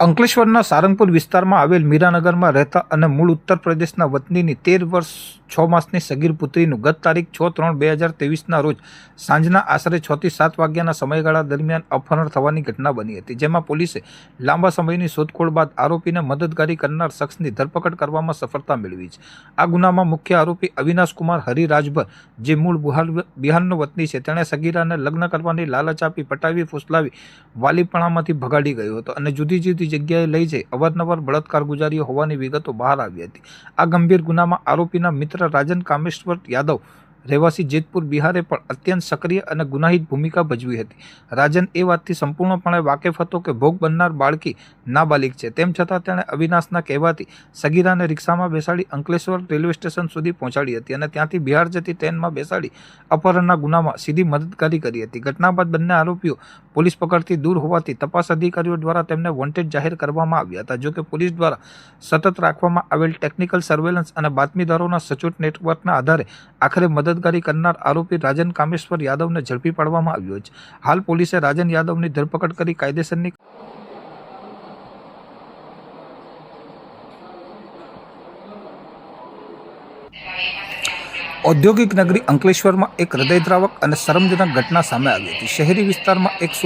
અંકલેશ્વરના સારંગપુર વિસ્તારમાં આવેલ મીરાનગરમાં રહેતા અને મૂળ ઉત્તર પ્રદેશના વતનીની 13 વર્ષ 6 માસની સગીર પુત્રીનું ગત તારીખ 6/3/2023ના રોજ સાંજના આશરે 6 થી 7 વાગ્યાના સમયગાળા દરમિયાન અપહરણ થવાની ઘટના બની હતી, જેમાં પોલીસે લાંબા સમયની શોધખોળ બાદ આરોપીને મદદગારી કરનાર શખ્સની ધરપકડ કરવામાં સફળતા મેળવી છે. આ ગુનામાં મુખ્ય આરોપી અવિનાશ કુમાર હરિ રાજભર, જે મૂળ બિહારનો વતની છે, તેણે સગીરાને લગ્ન કરવાની લાલચ આપી પટાવી ફૂસલાવી વાલીપણામાંથી ભગાડી ગયો હતો અને જુદી જુદી જગ્યાએ લઈ જઈ અવારનવાર બળાત્કાર ગુજાર્યો હોવાની વિગતો બહાર આવી હતી. આ ગંભીર ગુનામાં આરોપીના મિત્ર રાજન કામેશ્વર યાદવ રહેવાસી જેતપુર બિહારે પણ અત્યંત સક્રિય અને ગુનાહિત ભૂમિકા ભજવી હતી. રાજન એ વાતથી સંપૂર્ણપણે વાકેફ હતો કે ભોગ બનનાર બાળકી નાબાલિગ છે, તેમ છતાં તેણે અવિનાશના કહેવાથી સગીરાને રિક્ષામાં બેસાડી અંકલેશ્વર રેલવે સ્ટેશન સુધી પહોંચાડી હતી અને ત્યાંથી બિહાર જતી ટ્રેનમાં બેસાડી અપહરણના ગુનામાં સીધી મદદગારી કરી હતી. ઘટના બાદ બંને આરોપીઓ પોલીસ પકડથી દૂર હોવાથી તપાસ અધિકારીઓ દ્વારા તેમને વોન્ટેડ જાહેર કરવામાં આવ્યા હતા. જોકે પોલીસ દ્વારા સતત રાખવામાં આવેલ ટેકનિકલ સર્વેલન્સ અને બાતમીદારોના સચોટ નેટવર્કના આધારે આખરે મદદગારી કરનાર આરોપી રાજન કામેશ્વર યાદવને ઝડપી પાડવામાં આવ્યો છે. હાલ પોલીસે રાજન યાદવની ધરપકડ કરી કાયદેસરની ઔદ્યોગિક નગરી અંકલેશ્વરમાં એક હૃદયદ્રાવક અને શરમજનક ઘટના સામે આવી હતી. શહેરી વિસ્તારમાં એક